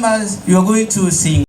members, you are going to sing.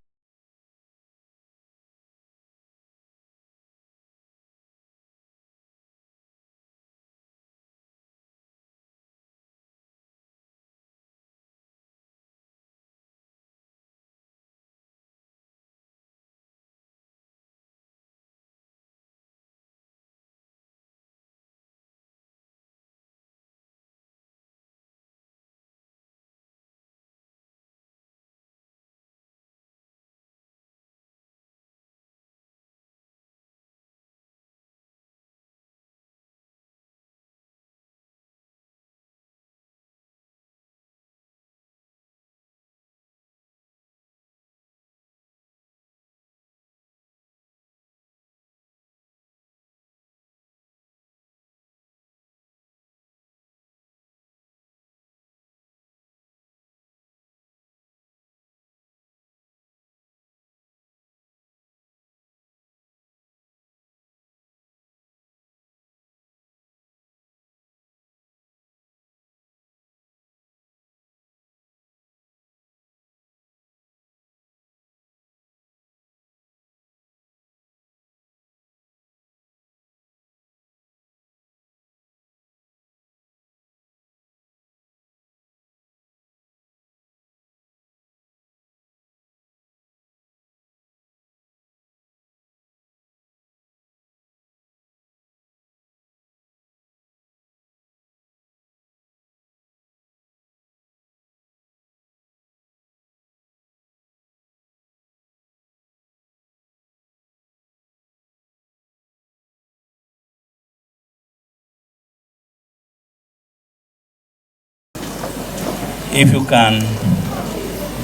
If you can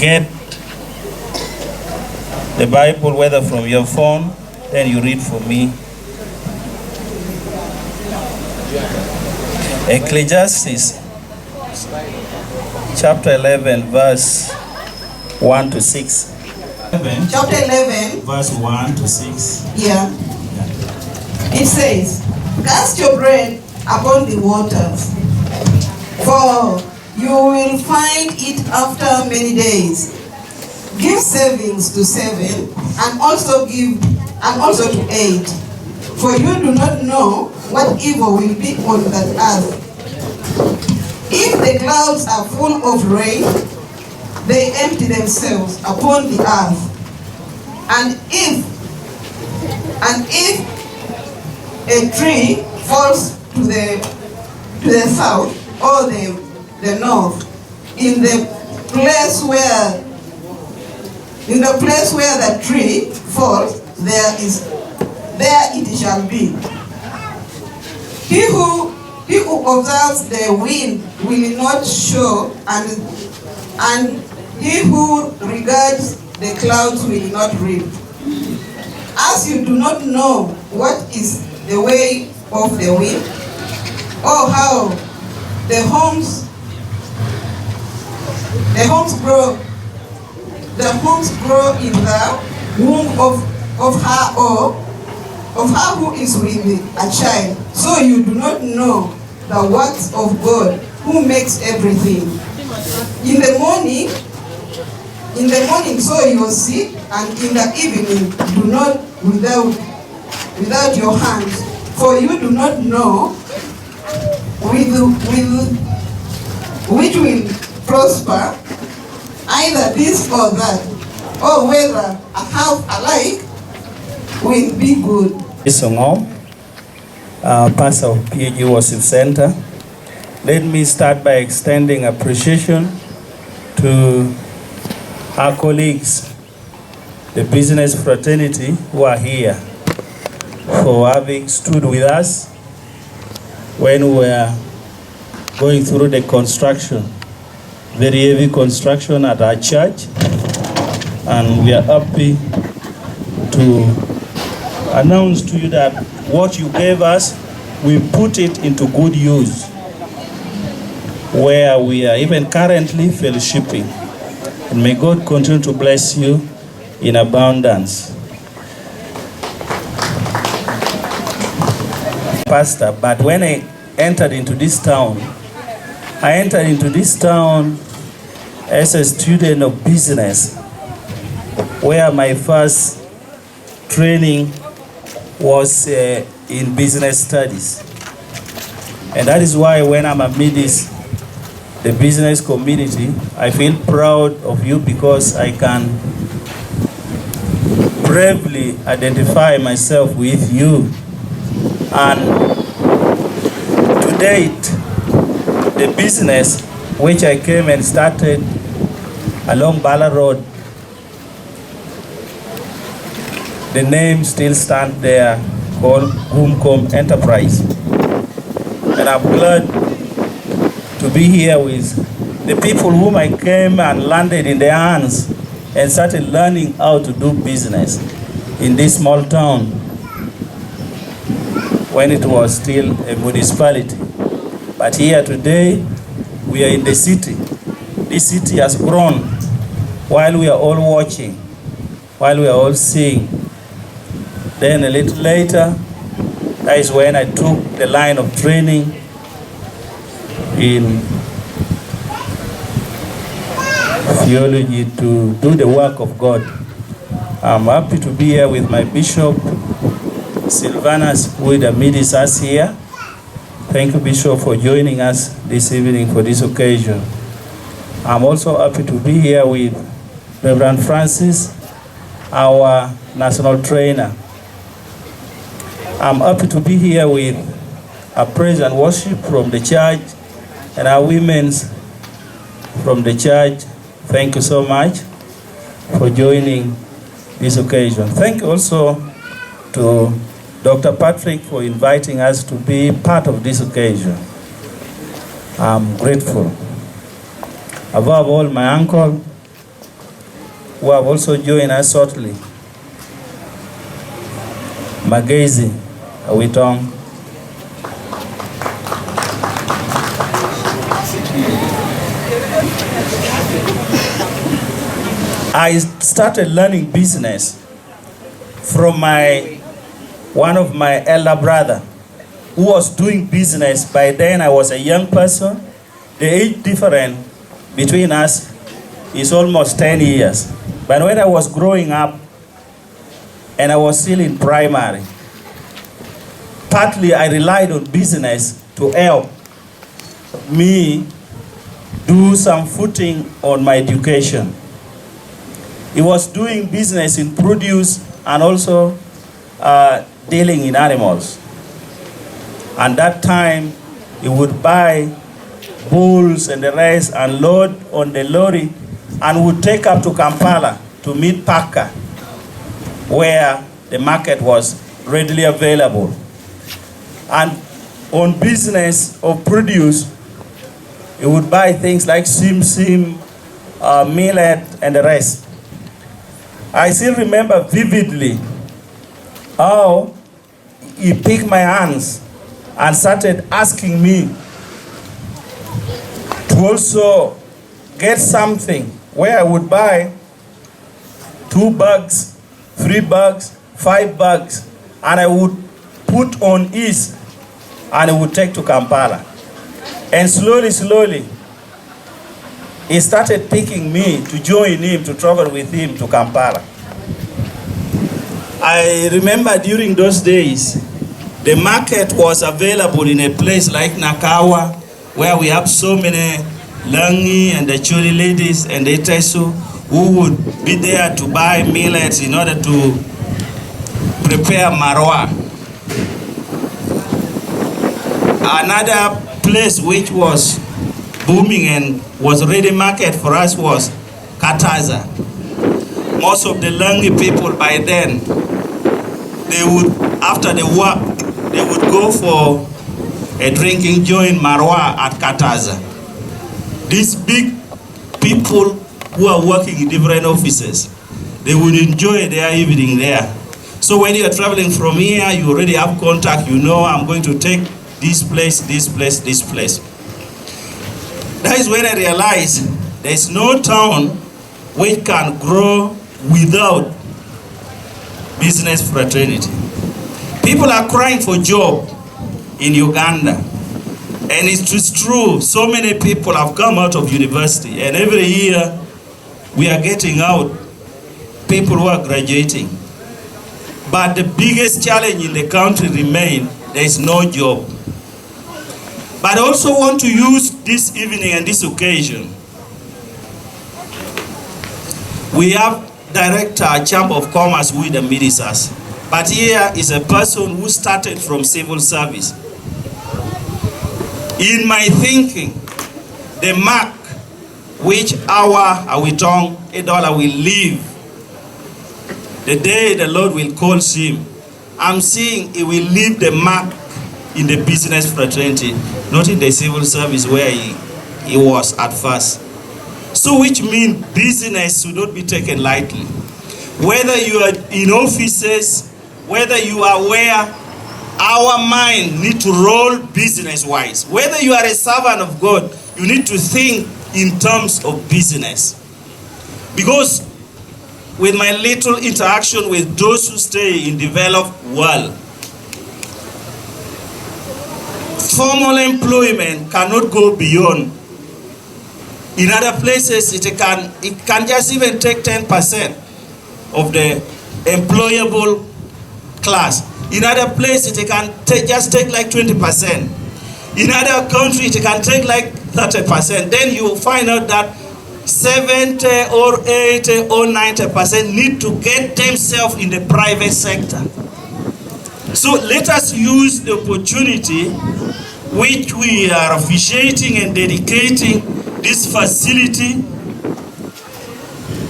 get the Bible, whether from your phone, then you read for me. Ecclesiastes chapter 11, verse 1 to 6. Chapter 11, verse 1 to 6. Yeah. It says, cast your bread upon the waters, for you will find it after many days. Give savings to 7, and also to 8. For you do not know what evil will be on that earth. If the clouds are full of rain, they empty themselves upon the earth. And if a tree falls to the south or the north, in the place where the tree falls, there it shall be. He who observes the wind will not sow, and he who regards the clouds will not reap. As you do not know what is the way of the wind, or how the homes grow in the womb of her who is with a child, so you do not know the works of God who makes everything. In the morning sow your seed, and in the evening do not without your hands, for you do not know which will prosper, either this or that, or whether a half alike will be good. Chris Ongom, pastor of PAG Worship Center. Let me start by extending appreciation to our colleagues, the business fraternity, who are here, for having stood with us when we were going through the construction, very heavy construction at our church, and we are happy to announce to you that what you gave us, we put it into good use, where we are even currently fellowshipping. And may God continue to bless you in abundance. Pastor, but when I entered into this town as a student of business, where my first training was in business studies. And that is why when I'm amidst the business community, I feel proud of you because I can bravely identify myself with you. And to date, the business which I came and started along Bala Road, the name still stands there, called Ongom Enterprise. And I'm glad to be here with the people whom I came and landed in their hands and started learning how to do business in this small town when it was still a municipality. But here today, we are in the city. This city has grown while we are all watching, while we are all seeing. Then a little later, that is when I took the line of training in theology to do the work of God. I'm happy to be here with my Bishop, Silvanus, who is amidst us here. Thank you, Bishop, for joining us this evening for this occasion. I'm also happy to be here with Reverend Francis, our national trainer. I'm happy to be here with a praise and worship from the church and our women's from the church. Thank you so much for joining this occasion. Thank you also to Dr. Patrick for inviting us to be part of this occasion. I'm grateful. Above all, my uncle, who have also joined us shortly, Magezi Awitong. I started learning business from one of my elder brother who was doing business. By then I was a young person. The age difference between us is almost 10 years. But when I was growing up and I was still in primary, partly I relied on business to help me do some footing on my education. He was doing business in produce and also dealing in animals. And that time, he would buy bulls and the rest and load on the lorry and would take up to Kampala to meet Parker, where the market was readily available. And on business of produce, he would buy things like sim, millet, and the rest. I still remember vividly how he picked my hands and started asking me to also get something where I would buy 2 bags, 3 bags, 5 bags, and I would put on ease and I would take to Kampala. And slowly, he started picking me to join him, to travel with him to Kampala. I remember during those days, the market was available in a place like Nakawa, where we have so many Langi and the Chuli ladies and the Tesu who would be there to buy millets in order to prepare marwa. Another place which was booming and was ready market for us was Kataza. Most of the Langi people by then, they would, after the work, they would go for a drinking joint marwa at Kataza. These big people who are working in different offices, they would enjoy their evening there. So when you are traveling from here, you already have contact, you know I'm going to take this place, this place, this place. That is when I realized there is no town which can grow without business fraternity. People are crying for job in Uganda. And it is true, so many people have come out of university, and every year we are getting out people who are graduating. But the biggest challenge in the country remains there is no job. But I also want to use this evening and this occasion. We have Director Chamber of Commerce with the ministers, but here is a person who started from civil service. In my thinking, the mark which our Awitong Edola will leave, the day the Lord will call him, I'm seeing he will leave the mark in the business fraternity, not in the civil service where he was at first. So which means business should not be taken lightly. Whether you are in offices, whether you are where, our mind need to roll business-wise. Whether you are a servant of God, you need to think in terms of business. Because with my little interaction with those who stay in developed world, formal employment cannot go beyond. In other places, it can just even take 10% of the employable class. In other places, it can just take like 20%. In other countries, it can take like 30%. Then you find out that 70 or 80 or 90% need to get themselves in the private sector. So let us use the opportunity which we are officiating and dedicating this facility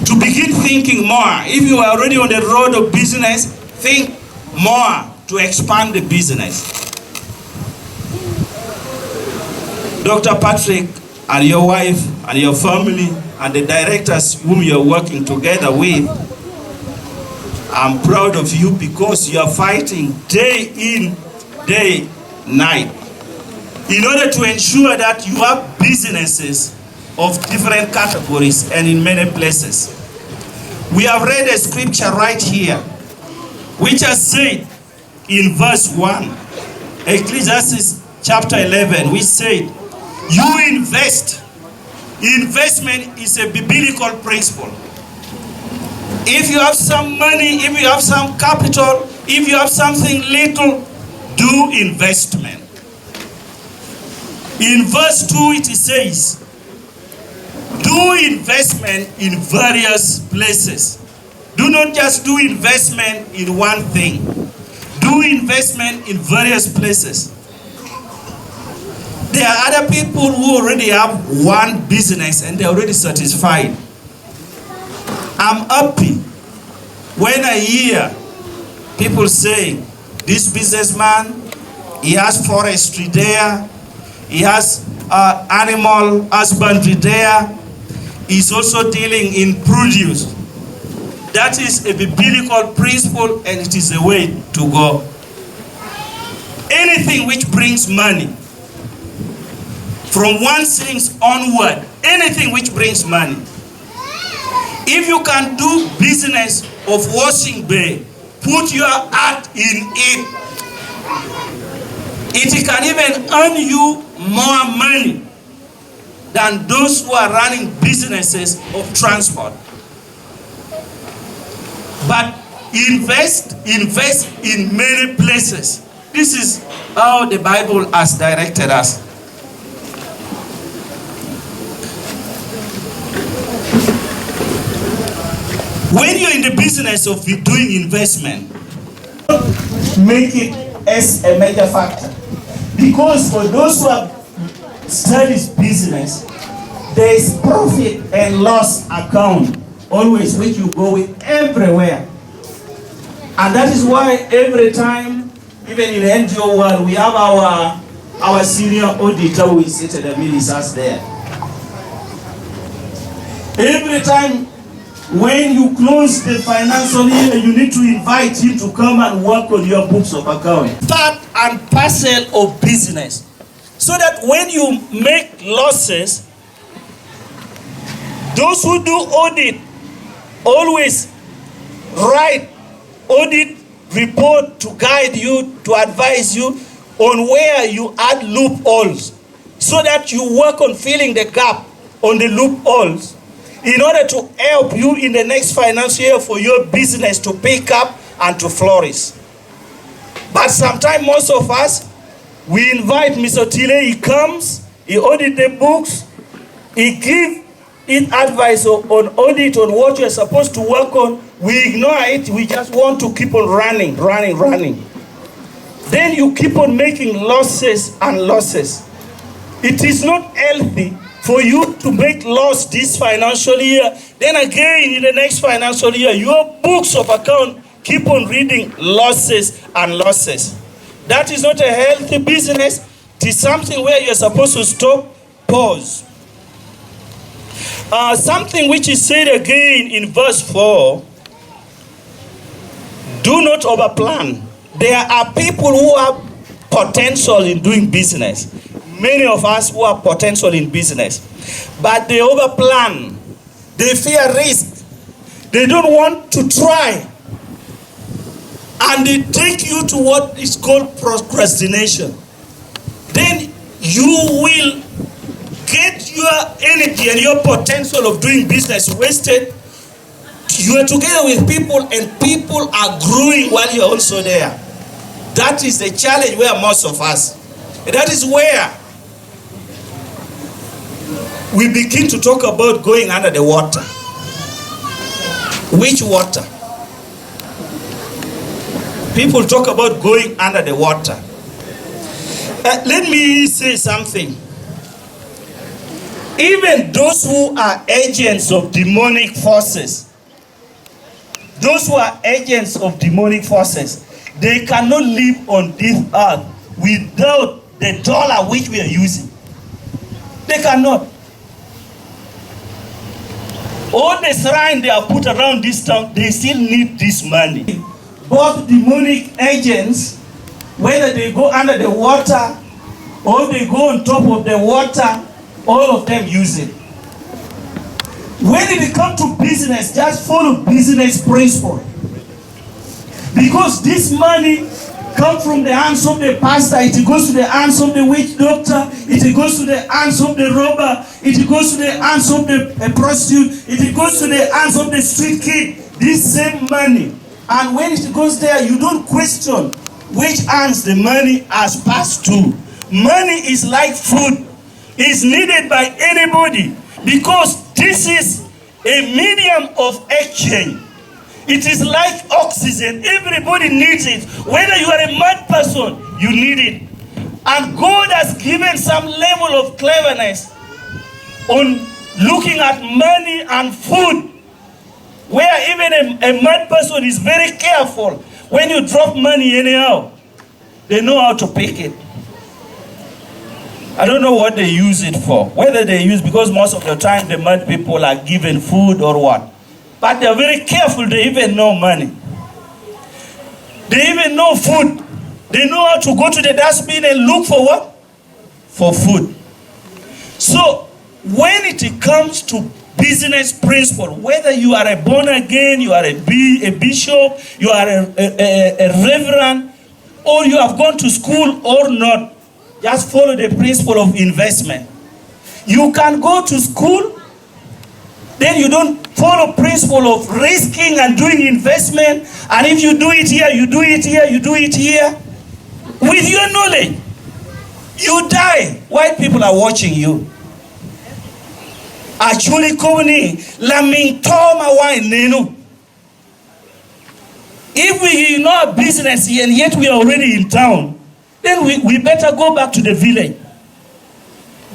to begin thinking more. If you are already on the road of business, think more to expand the business. Dr. Patrick and your wife and your family and the directors whom you are working together with, I'm proud of you because you are fighting day in, day, night in order to ensure that you have businesses of different categories and in many places. We have read a scripture right here, which has said in verse 1, Ecclesiastes chapter 11, which said, you invest. Investment is a biblical principle. If you have some money, if you have some capital, if you have something little, do investment. In verse 2 it says, do investment in various places. Do not just do investment in one thing. Do investment in various places. There are other people who already have one business and they're already satisfied. I'm happy when I hear people saying, this businessman, he has forestry there, he has animal husbandry there, he's also dealing in produce. That is a biblical principle and it is the way to go. Anything which brings money, from one things onward, anything which brings money. If you can do business of washing bay, put your heart in it. It can even earn you more money than those who are running businesses of transport. But invest in many places. This is how the Bible has directed us. When you're in the business of doing investment, make it as a major factor. Because for those who have studied business, there is profit and loss account always which you go with everywhere. And that is why every time, even in the NGO world, we have our senior auditor who is seated at the ministers there. Every time when you close the financial year, you need to invite him to come and work on your books of account. Part and parcel of business. So that when you make losses, those who do audit always write audit report to guide you, to advise you on where you add loopholes so that you work on filling the gap on the loopholes in order to help you in the next financial year for your business to pick up and to flourish. But sometimes most of us, we invite Mr. Tile, he comes, he audits the books, he gives it advice on audit on what you're supposed to work on. We ignore it, we just want to keep on running. Then you keep on making losses and losses. It is not healthy for you to make loss this financial year. Then again in the next financial year, your books of account keep on reading losses and losses. That is not a healthy business. It is something where you're supposed to stop, pause. Something which is said again in verse 4, do not overplan. There are people who have potential in doing business. Many of us who have potential in business. But they overplan. They fear risk. They don't want to try. And they take you to what is called procrastination. Then you will get your energy and your potential of doing business wasted. You are together with people and people are growing while you're also there. That is the challenge where most of us. And that is where we begin to talk about going under the water. Which water? People talk about going under the water. Let me say something. Even those who are agents of demonic forces, they cannot live on this earth without the dollar which we are using. They cannot. All the shrine they have put around this town, they still need this money. Both demonic agents, whether they go under the water or they go on top of the water, all of them use it. When it comes to business, just follow business principle. Because this money comes from the hands of the pastor, it goes to the hands of the witch doctor, it goes to the hands of the robber, it goes to the hands of the prostitute, it goes to the hands of the street kid. This same money. And when it goes there, you don't question which hands the money has passed to. Money is like food. It's needed by anybody because this is a medium of exchange. It is like oxygen. Everybody needs it. Whether you are a mad person, you need it. And God has given some level of cleverness on looking at money and food, where even a mad person is very careful. When you drop money anyhow, they know how to pick it. I don't know what they use it for. Whether they use, because most of the time the mad people are given food or what. But they're very careful, they even know money. They even know food. They know how to go to the dustbin and look for what? For food. So, when it comes to business principle, whether you are a born again, you are a bishop, you are a reverend, or you have gone to school or not, just follow the principle of investment. You can go to school, then you don't follow principle of risking and doing investment, and if you do it here, you do it here, you do it here, with your knowledge, you die while people are watching you. Actually, if we know a business and yet we are already in town, then we better go back to the village.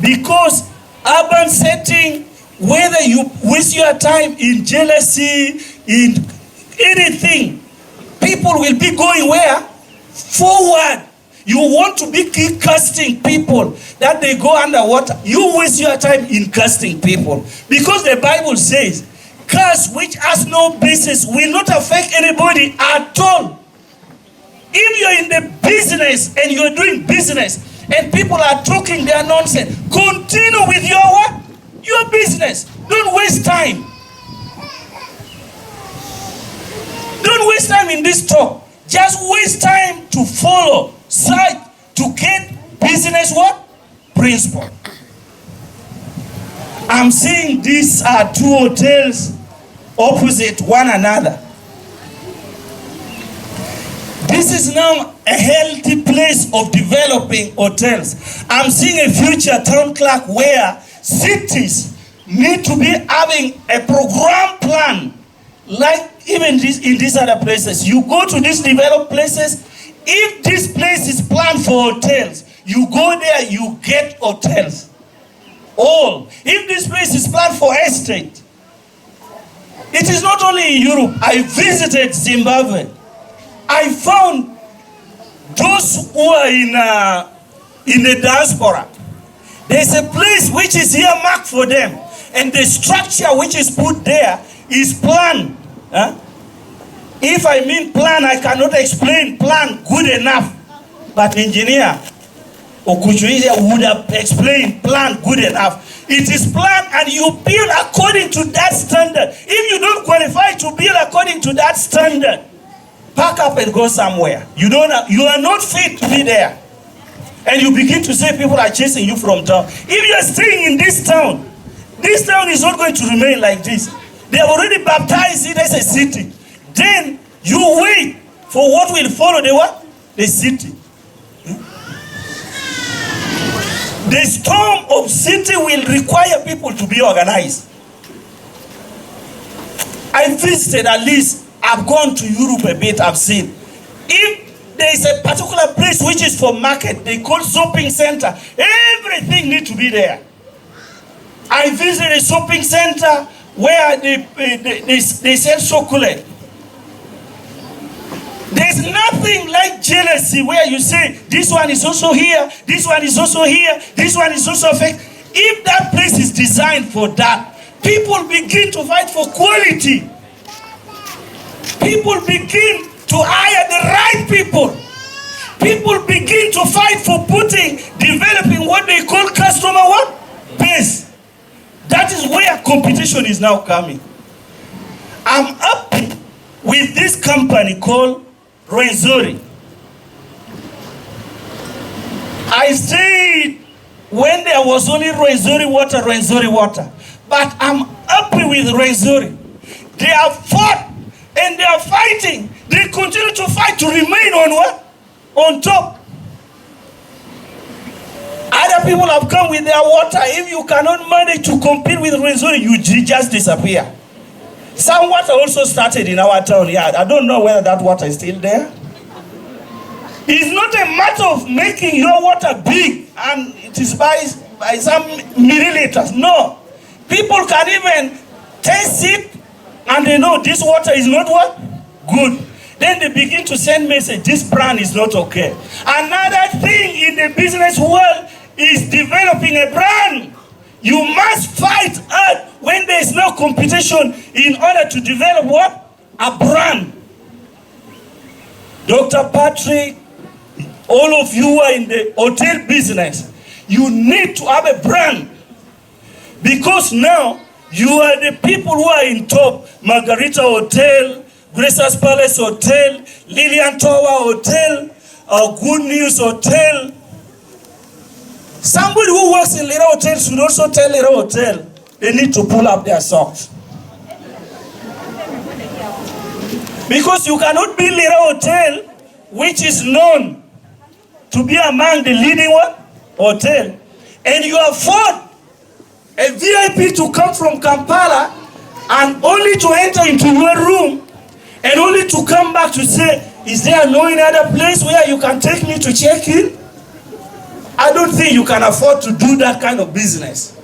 Because urban setting, whether you waste your time in jealousy, in anything, people will be going where? Forward. You want to be keep casting people that they go underwater. You waste your time in casting people. Because the Bible says, curse which has no basis will not affect anybody at all. If you're in the business and you're doing business and people are talking their nonsense, continue with your what? Your business. Don't waste time. Don't waste time in this talk. Just waste time to follow, to get business what? Principle. I'm seeing these are two hotels opposite one another. This is now a healthy place of developing hotels. I'm seeing a future town clerk where cities need to be having a program plan, like even in these other places. You go to these developed places, if this place is planned for hotels, you go there, you get hotels. All. If this place is planned for estate, it is not only in Europe. I visited Zimbabwe. I found those who are in the diaspora. There's a place which is here marked for them, and the structure which is put there is planned. If I mean plan, I cannot explain plan good enough, but engineer Okuchuizia would have explained plan good enough. It is planned, and you build according to that standard. If you don't qualify to build according to that standard, pack up and go somewhere. You are not fit to be there. And you begin to say people are chasing you from town. If you are staying in this town is not going to remain like this. They have already baptized it as a city. Then you wait for what will follow the what? The city. The storm of city will require people to be organized. I visited, at least I've gone to Europe a bit, I've seen. If there is a particular place which is for market, they call shopping center, everything needs to be there. I visited a shopping center where they sell chocolate. There's nothing like jealousy where you say, this one is also here, this one is also here, this one is also fake. If that place is designed for that, people begin to fight for quality. People begin to hire the right people. People begin to fight for developing what they call customer what? Base. That is where competition is now coming. I'm happy with this company called Rwenzori. I stayed when there was only Rwenzori water. But I'm happy with Rwenzori. They have fought and they are fighting. They continue to fight to remain on what? On top. Other people have come with their water. If you cannot manage to compete with Rwenzori, you just disappear. Some water also started in our town here. I don't know whether that water is still there. It's not a matter of making your water big and it is by some milliliters. No. People can even taste it and they know this water is not what? Good. Then they begin to send message, this brand is not okay. Another thing in the business world is developing a brand. You must fight hard when there is no competition in order to develop what? A brand. Dr. Patrick, all of you who are in the hotel business, you need to have a brand. Because now, you are the people who are in top. Margarita Hotel, Grace's Palace Hotel, Lillian Tower Hotel, Good News Hotel. Somebody who works in Little Hotel should also tell Little Hotel they need to pull up their socks. Because you cannot be Little Hotel, which is known to be among the leading what? Hotel, and you afford a VIP to come from Kampala and only to enter into your room and only to come back to say, is there no other place where you can take me to check in? I don't think you can afford to do that kind of business.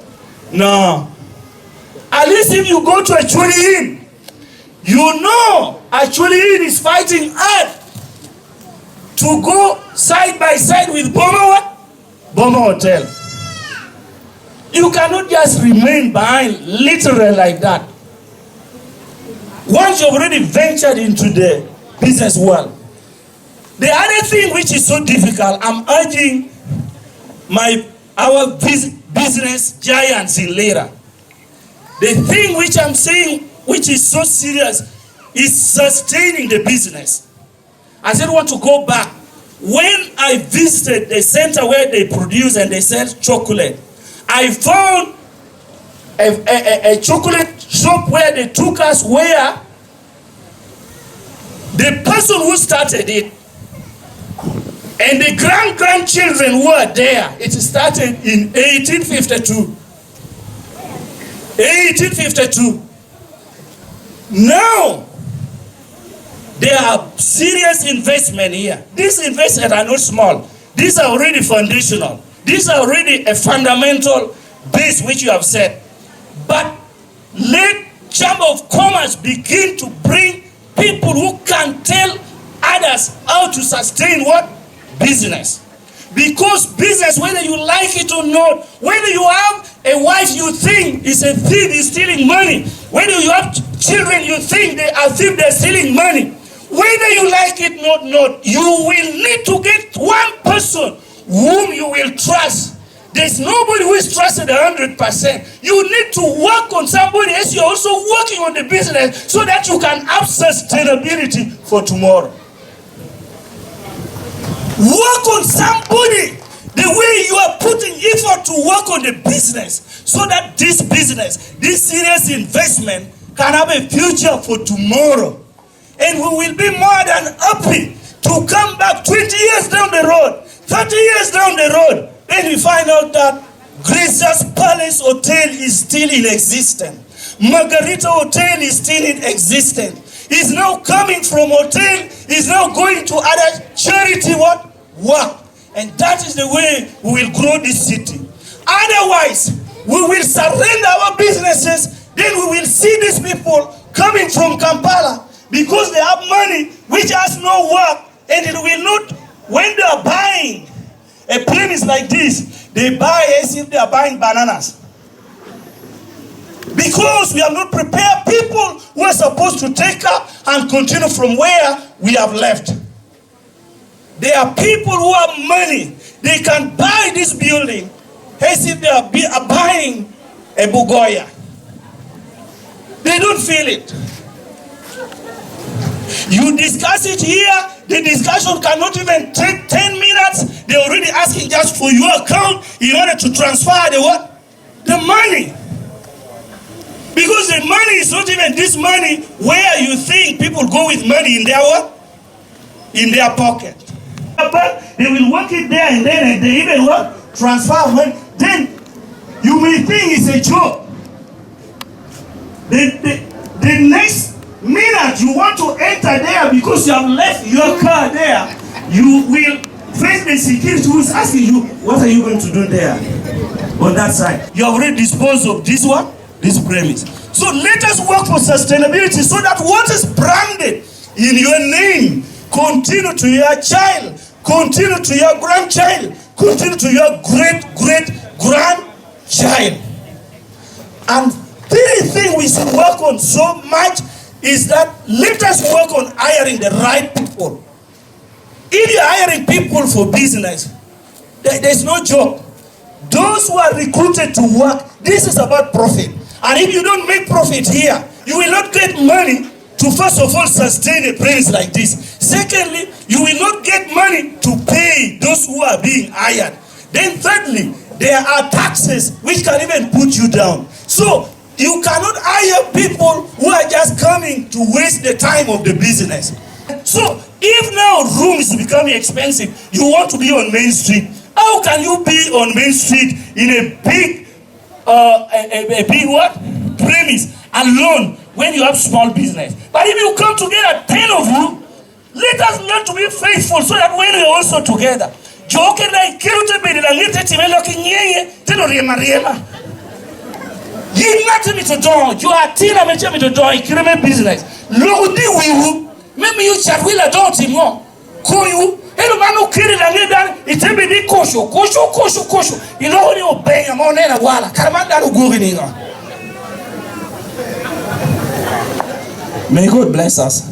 No. At least if you go to a Chuli Inn, you know a Chuli Inn is fighting hard to go side by side with Boma Hotel. You cannot just remain behind literally like that. Once you've already ventured into the business world. The other thing which is so difficult, I'm urging our business giants in Lira. The thing which I'm saying, which is so serious, is sustaining the business. I said I want to go back. When I visited the center where they produce and they sell chocolate, I found a chocolate shop where they took us, where the person who started it and the grandchildren were there. It started in 1852. 1852. Now, there are serious investment here. These investments are not small. These are already foundational. These are already a fundamental base which you have set. But let Chamber of Commerce begin to bring people who can tell others how to sustain what? Business. Because business, whether you like it or not, whether you have a wife you think is a thief, is stealing money, whether you have children you think they are thief, they're stealing money, whether you like it or not, you will need to get one person whom you will trust. There's nobody who is trusted 100%. You need to work on somebody else. You're also working on the business so that you can have sustainability for tomorrow. Work on somebody the way you are putting effort to work on the business so that this business, this serious investment can have a future for tomorrow. And we will be more than happy to come back 20 years down the road, 30 years down the road, and we find out that Gracious Palace Hotel is still in existence. Margarita Hotel is still in existence. He's now coming from hotel, he's now going to other charity work. And that is the way we will grow this city. Otherwise, we will surrender our businesses, then we will see these people coming from Kampala because they have money which has no work, and it will not, when they are buying a premise like this, they buy as if they are buying bananas. Because we have not prepared people who are supposed to take up and continue from where we have left. There are people who have money. They can buy this building as if they are buying a Bugoya. They don't feel it. You discuss it here, the discussion cannot even take 10 minutes. They're already asking just for your account in order to transfer the what? The money. Because the money is not even this money where you think people go with money in their what? In their pocket. But they will work it there and then and they even what? Transfer money. Then you may think it's a joke. The next minute you want to enter there because you have left your car there, you will face the security who is asking you, what are you going to do there on that side? You have already disposed of this one, this premise. So let us work for sustainability so that what is branded in your name continue to your child, continue to your grandchild, continue to your great-great-grandchild. And the thing we should work on so much is that let us work on hiring the right people. If you're hiring people for business, there's no joke. Those who are recruited to work, this is about profit. And if you don't make profit here, you will not get money to first of all sustain a place like this. Secondly, you will not get money to pay those who are being hired. Then thirdly, there are taxes which can even put you down. So you cannot hire people who are just coming to waste the time of the business. So if now room is becoming expensive, you want to be on Main Street. How can you be on Main Street in a big what? Premise alone when you have small business? But if you come together, 10 of you, let us learn to be faithful so that when we are also together, you are tina mecha me to join kireme business. Lodi wiwu, maybe you chat will adult him more. Koyu, hello manu kiri la ngedan, itebe di kosho. You know when you obey a money na wala, karamanda uguri ninga. May God bless us.